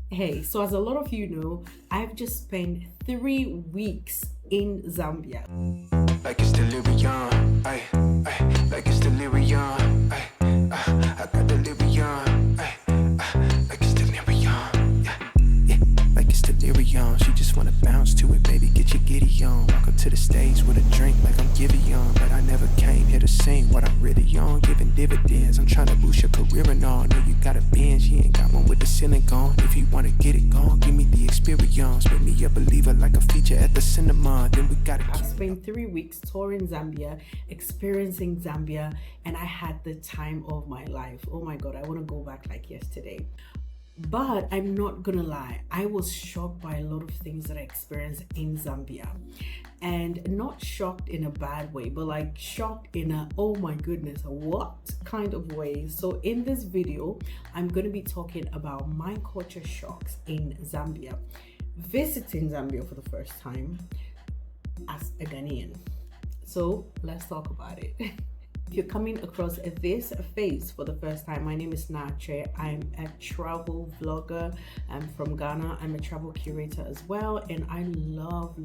Hey, so as a lot of you know, I've just spent 3 weeks in Zambia. Like it's delirium, like it's delirium, I got delirium, like it's delirium, yeah, like it's delirium. She just wanna bounce to it, baby, get your giddy on. Walk up to the stage with a drink like I'm Giveon, but I never came here to sing what I'm really on, giving dividends. I'm trying to boost your career and all. Know you got a Benz, you ain't got one with the ceiling gone. If you wanna get it gone, give me the experience. Make me a believer like a feature at the cinema. Then we gotta I've spent 3 weeks touring Zambia, experiencing Zambia, and I had the time of my life. Oh my God, I want to go back like yesterday. But I'm not gonna lie, I was shocked by a lot of things that I experienced in Zambia. And not shocked in a bad way, but like shocked in a, oh my goodness, what kind of way. So in this video, I'm gonna be talking about my culture shocks in Zambia, visiting Zambia for the first time as a Ghanaian. So let's talk about it. If you're coming across this face for the first time, my name is Atswei. I'm a travel vlogger. I'm from Ghana. I'm a travel curator as well, and I love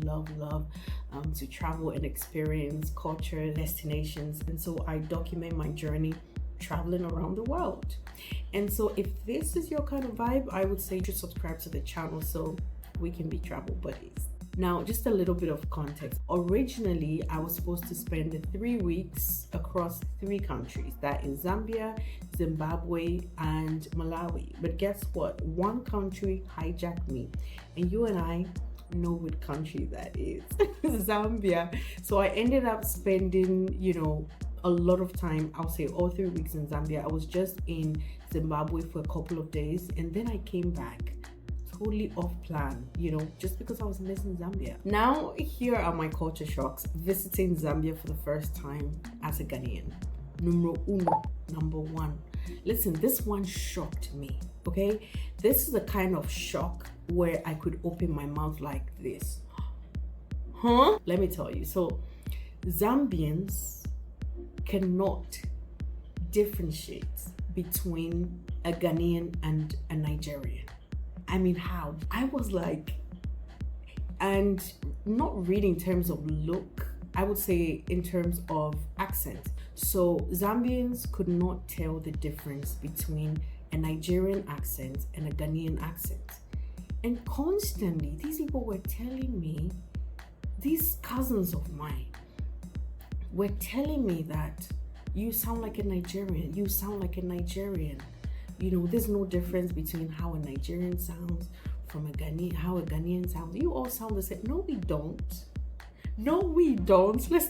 to travel and experience culture, destinations, and so I document my journey traveling around the world. And so if this is your kind of vibe, I would say just subscribe to the channel so we can be travel buddies. Now, just a little bit of context. Originally, I was supposed to spend the 3 weeks across 3 countries. That is Zambia, Zimbabwe, and Malawi. But guess what? One country hijacked me. And you and I know what country that is. Zambia. So I ended up spending, a lot of time. I'll say all 3 weeks in Zambia. I was just in Zimbabwe for a couple of days. And then I came back totally off plan, just because I was missing Zambia. Now, here are my culture shocks visiting Zambia for the first time as a Ghanaian. Number one. Listen, this one shocked me, okay? This is the kind of shock where I could open my mouth like this. Huh? Let me tell you. So, Zambians cannot differentiate between a Ghanaian and a Nigerian. I mean, how? I was like, and not really in terms of look, I would say in terms of accent. So Zambians could not tell the difference between a Nigerian accent and a Ghanaian accent. And constantly, these people were telling me, these cousins of mine were telling me that you sound like a Nigerian, you sound like a Nigerian. There's no difference between how a Nigerian sounds from how a Ghanaian sounds. You all sound the same. No, we don't. Let's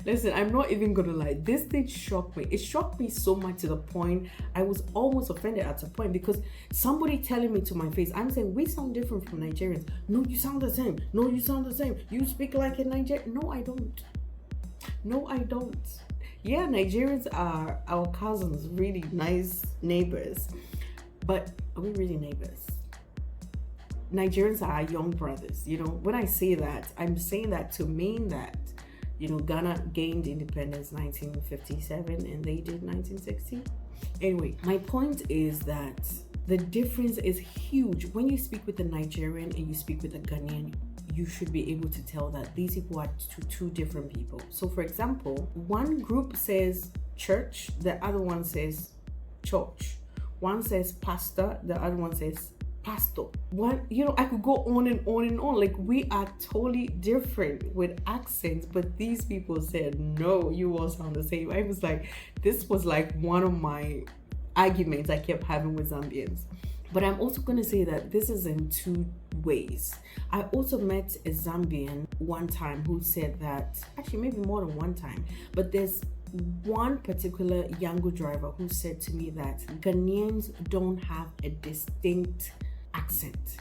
Listen, I'm not even gonna lie. This thing shocked me. It shocked me so much to the point I was almost offended at a point, because somebody telling me to my face, I'm saying, we sound different from Nigerians. No, you sound the same. No, you sound the same. You speak like a Nigerian. No, I don't. Yeah, Nigerians are our cousins, really nice neighbors. But are we really neighbors? Nigerians are our young brothers. When I say that, I'm saying that to mean that, Ghana gained independence 1957 and they did 1960. Anyway, my point is that the difference is huge. When you speak with a Nigerian and you speak with a Ghanaian, you should be able to tell that these people are two different people. So for example, one group says church, the other one says church. One says pastor, the other one says pastor. I could go on and on and on. Like, we are totally different with accents, but these people said, no, you all sound the same. I was like, this was like one of my arguments I kept having with Zambians. But I'm also going to say that this is in 2 ways. I also met a Zambian one time who said that, actually maybe more than one time, but there's one particular Yango driver who said to me that Ghanaians don't have a distinct accent.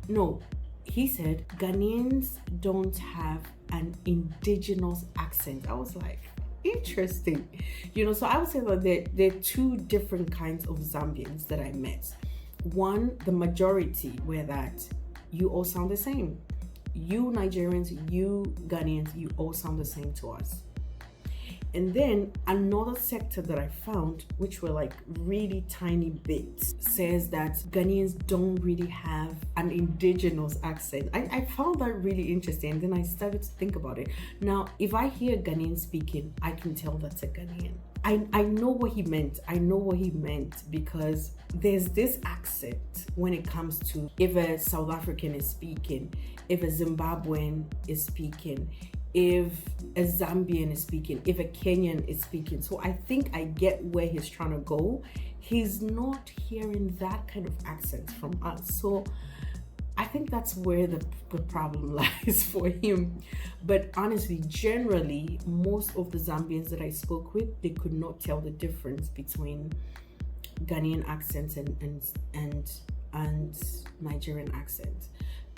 No, he said Ghanaians don't have an indigenous accent. I was like, interesting. So I would say that there are 2 different kinds of Zambians that I met. One, the majority were that you all sound the same. You Nigerians, you Ghanaians, you all sound the same to us. And then another sector that I found, which were like really tiny bits, says that Ghanaians don't really have an indigenous accent. I found that really interesting. And then I started to think about it. Now, if I hear Ghanaian speaking, I can tell that's a Ghanaian. I know what he meant. I know what he meant because there's this accent when it comes to if a South African is speaking, if a Zimbabwean is speaking, if a Zambian is speaking, if a Kenyan is speaking. So I think I get where he's trying to go. He's not hearing that kind of accent from us. So I think that's where the problem lies for him. But honestly, generally, most of the Zambians that I spoke with, they could not tell the difference between Ghanaian accents and Nigerian accents.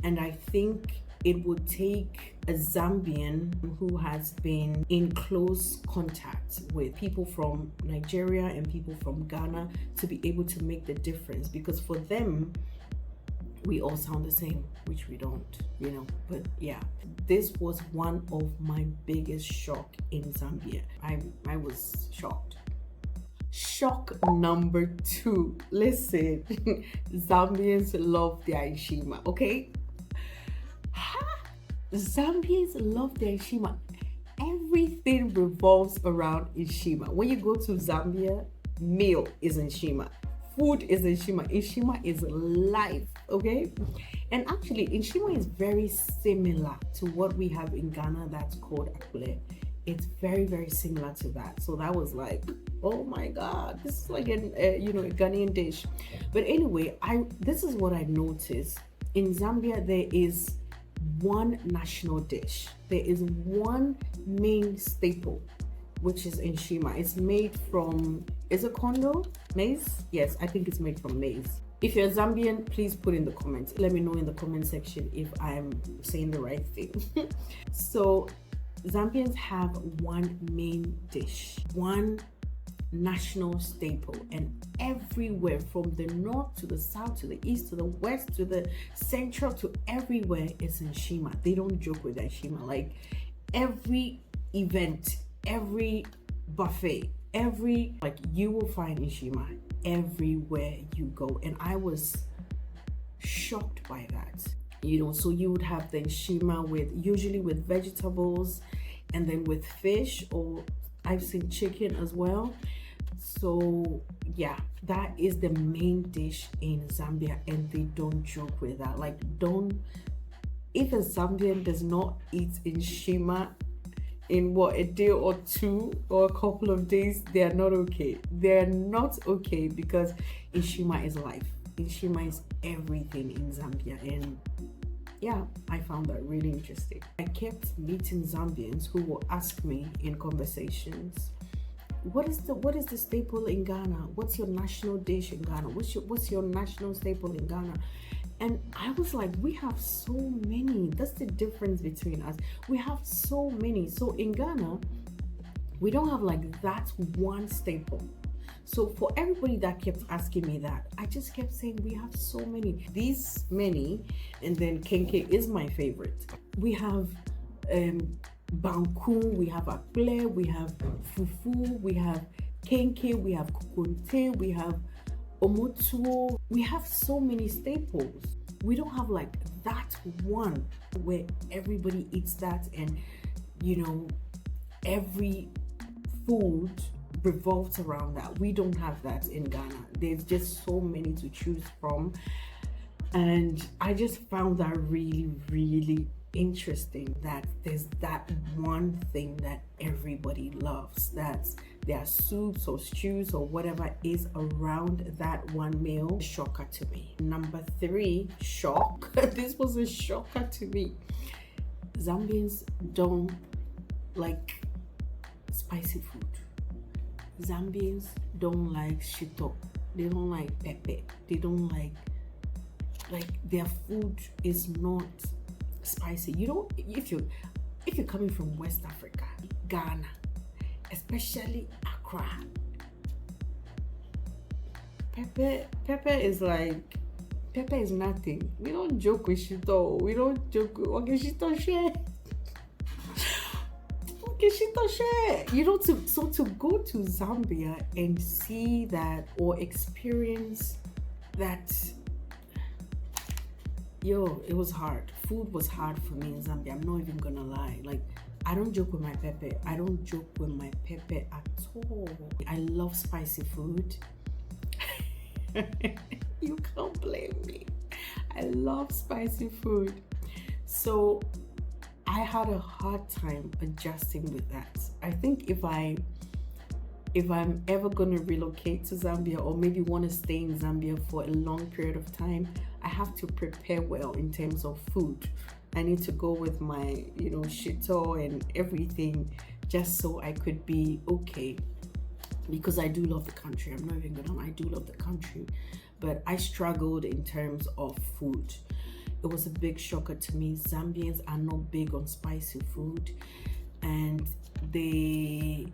And I think it would take a Zambian who has been in close contact with people from Nigeria and people from Ghana to be able to make the difference, because for them, we all sound the same, which we don't, but yeah, this was one of my biggest shock in Zambia. I was shocked. Shock number 2. Listen, Zambians love their nshima, okay? Zambians love their nshima. Everything revolves around nshima. When you go to Zambia, meal is nshima. Food is nshima. Nshima is life, okay? And actually, nshima is very similar to what we have in Ghana that's called Atswei. It's very, very similar to that. So that was like, oh my God, this is like a Ghanaian dish. But anyway, this is what I noticed. In Zambia, there is one national dish. There is one main staple, which is nshima. It's made from, is it kondo? Maize? Yes, I think it's made from maize. If you're Zambian, please put in the comments. Let me know in the comment section if I'm saying the right thing. So Zambians have one main dish, one national staple, and everywhere from the north to the south to the east to the west to the central to everywhere is nshima. They don't joke with nshima. Like every event, every buffet, you will find nshima everywhere you go. And I was shocked by that. So you would have the nshima usually with vegetables, and then with fish, or I've seen chicken as well. So yeah, that is the main dish in Zambia, and they don't joke with that. If a Zambian does not eat nshima in a day or 2 or a couple of days, they are not okay. They're not okay, because nshima is life. Nshima is everything in Zambia. And yeah, I found that really interesting. I kept meeting Zambians who will ask me in conversations, what is the staple in Ghana? What's your national dish in Ghana? What's your national staple in Ghana? And I was like, we have so many. That's the difference between us. We have so many. So in Ghana, we don't have like that one staple. So for everybody that kept asking me that, I just kept saying we have so many. These many, and then kenke is my favorite. We have banku, we have akple, we have fufu, we have kenke, we have kukunte, we have omotuo. We have so many staples. We don't have like that one where everybody eats that, and every food revolves around that. We don't have that in Ghana. There's just so many to choose from, and I just found that really, really interesting that there's that one thing that everybody loves, that's their soups or stews or whatever is around that one meal. Shocker to me. Number 3, shock. This was a shocker to me. Zambians don't like spicy food. Zambians don't like shito. They don't like pepper. They don't like their food is not spicy. If you're coming from West Africa, Ghana, especially Accra, pepper is nothing. We don't joke with shito. We don't joke with shito share. You know, to go to Zambia and see that or experience that, it was hard. Food was hard for me in Zambia. I'm not even gonna lie. Like, I don't joke with my pepper. I don't joke with my pepper at all. I love spicy food. You can't blame me. I love spicy food. So I had a hard time adjusting with that. I think if I'm ever going to relocate to Zambia, or maybe want to stay in Zambia for a long period of time, I have to prepare well in terms of food. I need to go with my, shito and everything, just so I could be okay. Because I do love the country. I'm not even gonna lie, I do love the country. But I struggled in terms of food. It was a big shocker to me. Zambians are not big on spicy food. And I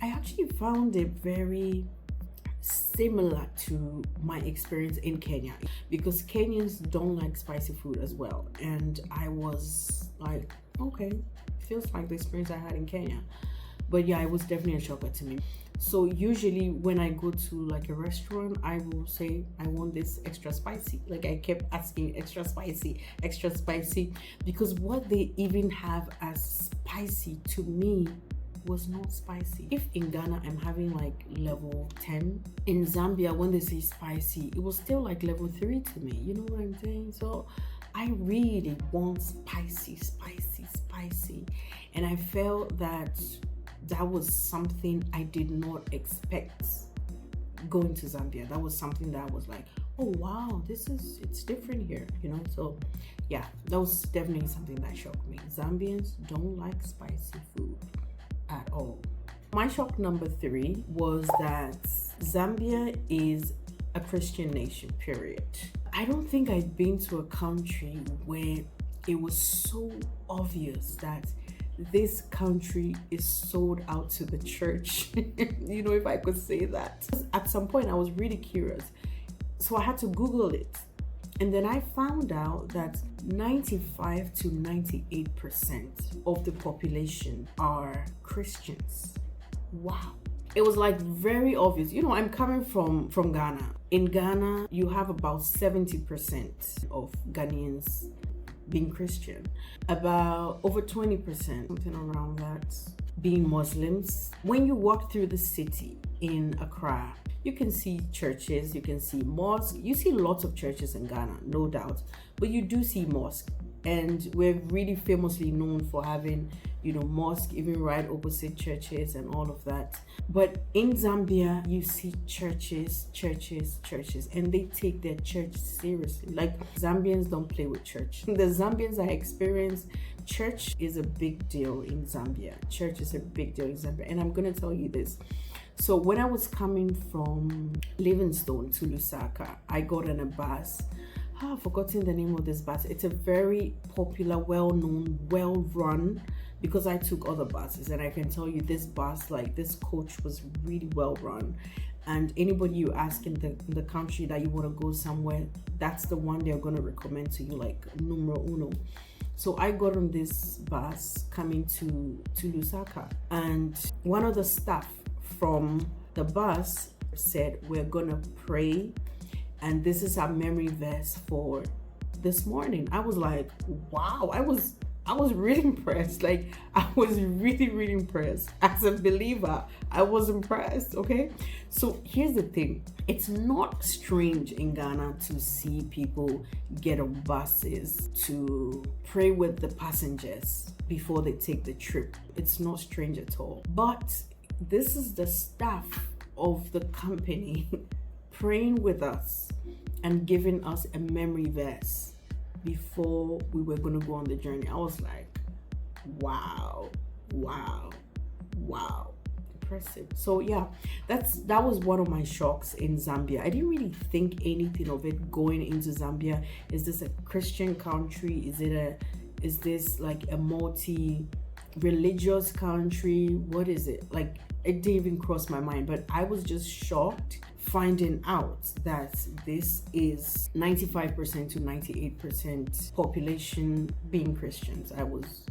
actually found it very similar to my experience in Kenya, because Kenyans don't like spicy food as well. And I was like, okay, feels like the experience I had in Kenya. But yeah, it was definitely a shocker to me. So usually when I go to like a restaurant, I will say, I want this extra spicy. Like, I kept asking extra spicy, because what they even have as spicy to me was not spicy. If in Ghana I'm having like level 10, in Zambia when they say spicy, it was still like level 3 to me. You know what I'm saying? So I really want spicy. And I felt that was something I did not expect going to Zambia. That was something that I was like, oh wow, it's different here, So yeah, that was definitely something that shocked me. Zambians don't like spicy food at all. My shock number 3 was that Zambia is a Christian nation, period. I don't think I've been to a country where it was so obvious that this country is sold out to the church. If I could say that. At some point I was really curious, so I had to Google it, and then I found out that 95 to 98% of the population are Christians. Wow. It was like very obvious. I'm coming from Ghana. In Ghana, you have about 70% of Ghanaians being Christian, about over 20%, something around that, being Muslims. When you walk through the city in Accra, you can see churches, you can see mosques. You see lots of churches in Ghana, no doubt, but you do see mosques. And we're really famously known for having, mosque even right opposite churches and all of that. But in Zambia, you see churches, and they take their church seriously. Like, Zambians don't play with church. The Zambians I experience, church is a big deal in Zambia. Church is a big deal in Zambia. And I'm going to tell you this. So when I was coming from Livingstone to Lusaka, I got on a bus. I've forgotten the name of this bus. It's a very popular, well-known, well-run, because I took other buses, and I can tell you this bus, like this coach, was really well-run. And anybody you ask in the country that you want to go somewhere, that's the one they're going to recommend to you, like numero uno. So I got on this bus coming to Lusaka, and one of the staff from the bus said, we're going to pray, and this is our memory verse for this morning. I was like, wow, I was really impressed. Like, I was really, really impressed. As a believer, I was impressed, okay? So here's the thing. It's not strange in Ghana to see people get on buses to pray with the passengers before they take the trip. It's not strange at all. But this is the staff of the company praying with us and giving us a memory verse before we were going to go on the journey. I was like, wow, impressive. So yeah, that was one of my shocks in Zambia. I didn't really think anything of it going into Zambia. Is this a Christian country? Is this like a multi-religious country? What is it? Like, it didn't even cross my mind, but I was just shocked finding out that this is 95% to 98% population being Christians. I was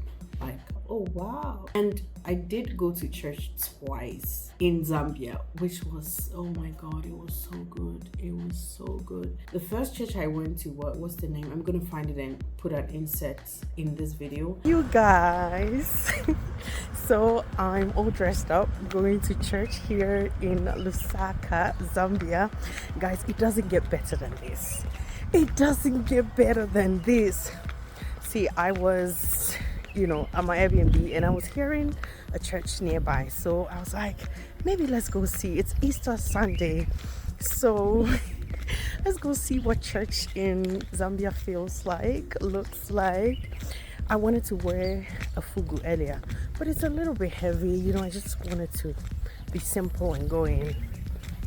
Like, oh wow. And I did go to church twice in Zambia, which was, oh my god, it was so good. It was so good. The first church I went to, what's the name? I'm gonna find it and put an insert in this video. You guys, so I'm all dressed up going to church here in Lusaka, Zambia. Guys, it doesn't get better than this. It doesn't get better than this. See, I was, at my Airbnb and I was hearing a church nearby. So I was like, maybe let's go see. It's Easter Sunday. So let's go see what church in Zambia feels like, looks like. I wanted to wear a fugu earlier, but it's a little bit heavy. I just wanted to be simple and go in.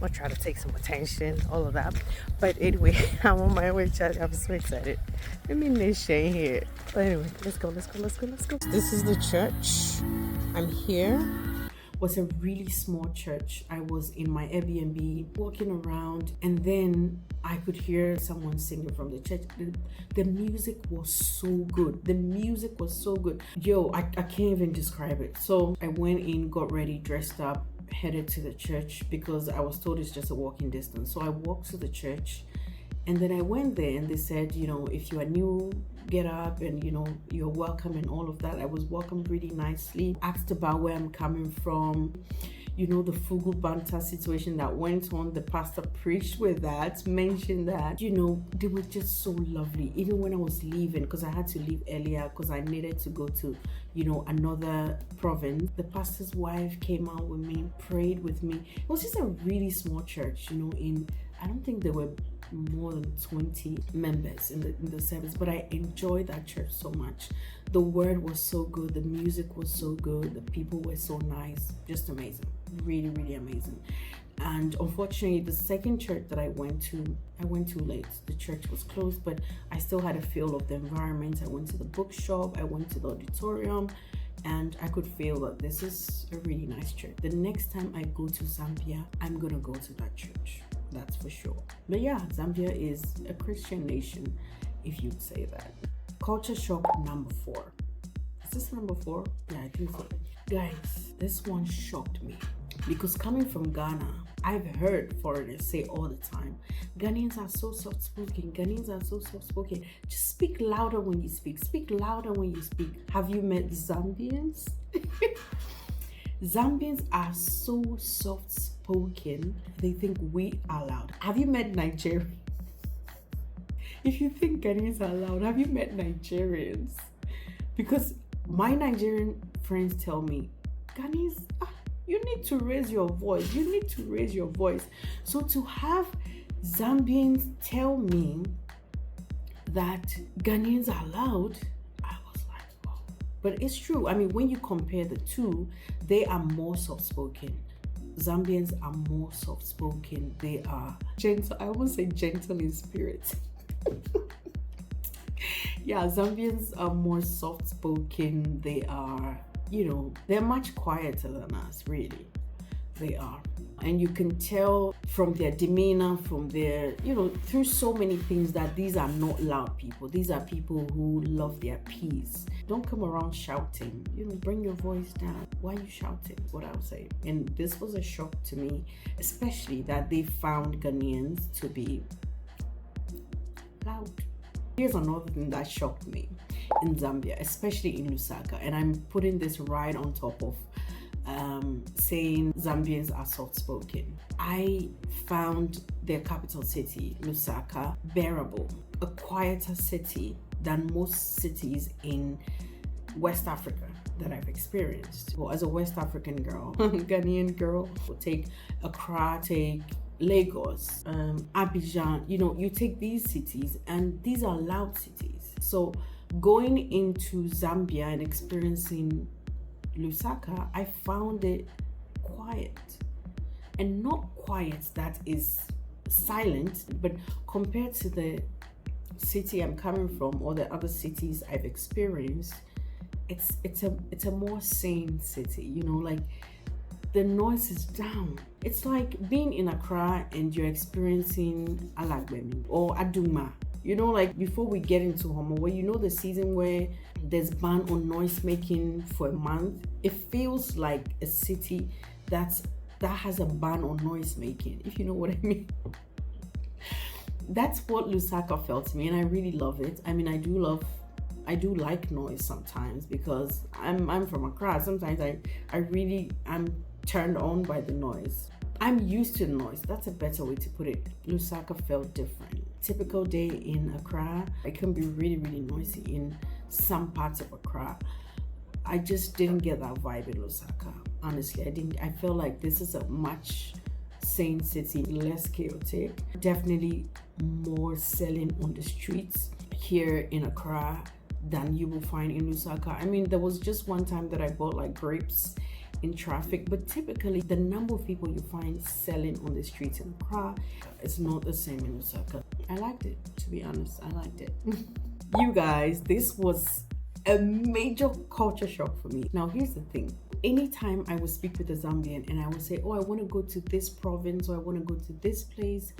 I'll try to take some attention, all of that. But anyway, I'm on my way, Charlie. I'm so excited. Let me nation here. But anyway, let's go. This is the church. I'm here. It was a really small church. I was in my Airbnb walking around, and then I could hear someone singing from the church. The music was so good. Yo, I can't even describe it. So I went in, got ready, dressed up, headed to the church because I was told it's just a walking distance. So I walked to the church, and then I went there and they said, if you are new, get up and you're welcome and all of that. I was welcomed really nicely, asked about where I'm coming from, the fugu banter situation that went on. The pastor preached with that, mentioned that, they were just so lovely. Even when I was leaving, because I had to leave earlier because I needed to go to another province, the pastor's wife came out with me, prayed with me. It was just a really small church, I don't think there were more than 20 members in the service, but I enjoyed that church so much. The word was so good, the music was so good, the people were so nice, just amazing, really, really amazing. And unfortunately, the second church that I went too late. The church was closed, but I still had a feel of the environment. I went to the bookshop, I went to the auditorium, and I could feel that this is a really nice church. The next time I go to Zambia, I'm gonna go to that church. That's for sure. But yeah, Zambia is a Christian nation, if you'd say that. Culture shock number 4. Is this number 4? Yeah, I think so. Guys, this one shocked me because coming from Ghana, I've heard foreigners say all the time, Ghanaians are so soft-spoken. Just speak louder when you speak. Have you met Zambians? Zambians are so soft-spoken, they think we are loud. Have you met Nigerians? If you think Ghanaians are loud, have you met Nigerians? Because my Nigerian friends tell me, Ghanaians, you need to raise your voice. So to have Zambians tell me that Ghanaians are loud, but it's true. I mean, when you compare the two, they are more soft-spoken. Zambians are more soft-spoken. They are gentle. I won't say gentle in spirit. Yeah, Zambians are more soft-spoken. They are, they're much quieter than us, really. They are. And you can tell from their demeanor, from their, through so many things that these are not loud people. These are people who love their peace. Don't come around shouting. Bring your voice down. Why are you shouting? What I would say. And this was a shock to me, especially that they found Ghanaians to be loud. Here's another thing that shocked me in Zambia, especially in Lusaka. And I'm putting this right on top of saying Zambians are soft-spoken. I found their capital city, Lusaka, bearable, a quieter city than most cities in West Africa that I've experienced. Well, as a West African girl, Ghanaian girl, we'll take Accra, take Lagos, Abidjan, you take these cities and these are loud cities. So going into Zambia and experiencing Lusaka, I found it quiet, and not quiet that is silent, but compared to the city I'm coming from or the other cities I've experienced, it's a more sane city. Like the noise is down. It's like being in Accra and you're experiencing Alagbemi or Aduma. You know, like before we get into Homo, where you know the season where there's ban on noise making for a month, it feels like a city that has a ban on noise making, if you know what I mean. That's what Lusaka felt to me, and I really love it. I mean, I do like noise sometimes because I'm from Accra. Sometimes I really am turned on by the noise. I'm used to the noise. That's a better way to put it. Lusaka felt different. Typical day in Accra, it can be really, really noisy in some parts of Accra. I just didn't get that vibe in Lusaka. Honestly, I didn't. I feel like this is a much sane city, less chaotic. Definitely more selling on the streets here in Accra than you will find in Lusaka. I mean, there was just one time that I bought like grapes in traffic, but typically the number of people you find selling on the streets in Accra is not the same in Lusaka. I liked it, to be honest. I liked it. You guys, this was a major culture shock for me. Now, here's the thing. Anytime I would speak with a Zambian and I would say, oh, I want to go to this province or I want to go to this place,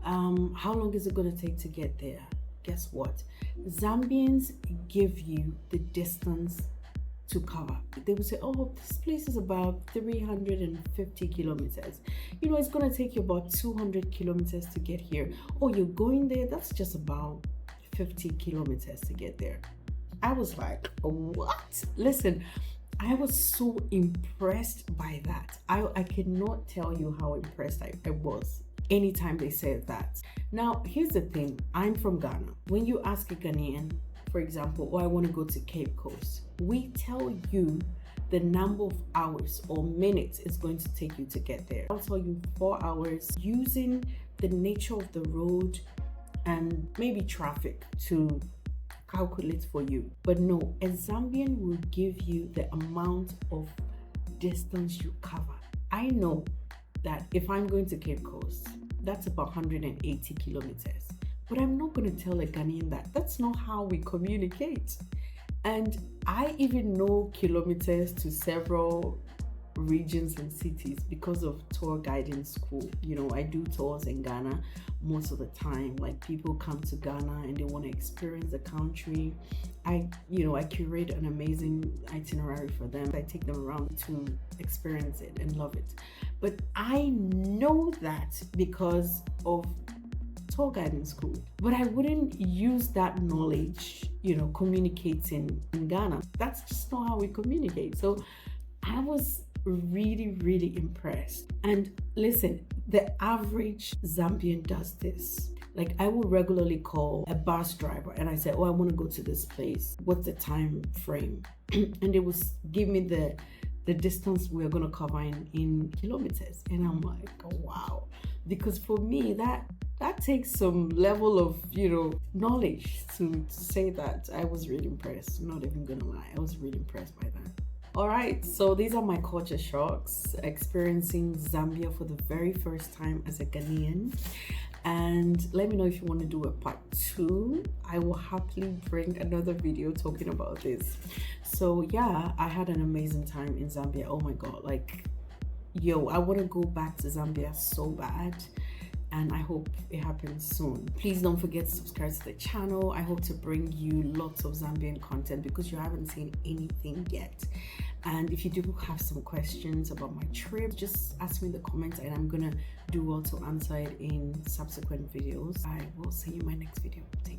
how long is it going to take to get there? Guess what? Zambians give you the distance to cover. They will say, oh, this place is about 350 kilometers. You know, it's going to take you about 200 kilometers to get here. Oh, you're going there? That's just about 50 kilometers to get there. I was like, what? Listen, I was so impressed by that. I cannot tell you how impressed I was anytime they said that. Now, here's the thing. I'm from Ghana. When you ask a Ghanaian, for example, oh, I want to go to Cape Coast, we tell you the number of hours or minutes it's going to take you to get there. I'll tell you 4 hours using the nature of the road and maybe traffic to calculate for you. But no, a Zambian will give you the amount of distance you cover. I know that if I'm going to Cape Coast, that's about 180 kilometers. But I'm not going to tell a Ghanaian that. That's not how we communicate. And I even know kilometers to several regions and cities because of tour guiding school. You know, I do tours in Ghana most of the time. Like, people come to Ghana and they want to experience the country. I curate an amazing itinerary for them. I take them around to experience it and love it. But I know that because of tour guiding school, but I wouldn't use that knowledge, communicating in Ghana. That's just not how we communicate. So I was really, really impressed. And listen, the average Zambian does this. Like, I will regularly call a bus driver and I say, oh, I want to go to this place. What's the time frame? And they will give me the distance we're going to cover in kilometers. And I'm like, oh, wow. Because for me, that takes some level of, knowledge to say that. I was really impressed. I'm not even going to lie. I was really impressed by that. All right, so these are my culture shocks, experiencing Zambia for the very first time as a Ghanaian. And let me know if you want to do a part 2. I will happily bring another video talking about this. So yeah, I had an amazing time in Zambia. Oh my God, I want to go back to Zambia so bad. And I hope it happens soon. Please don't forget to subscribe to the channel. I hope to bring you lots of Zambian content because you haven't seen anything yet. And if you do have some questions about my trip, just ask me in the comments and I'm gonna do well to answer it in subsequent videos. I will see you in my next video. Take care.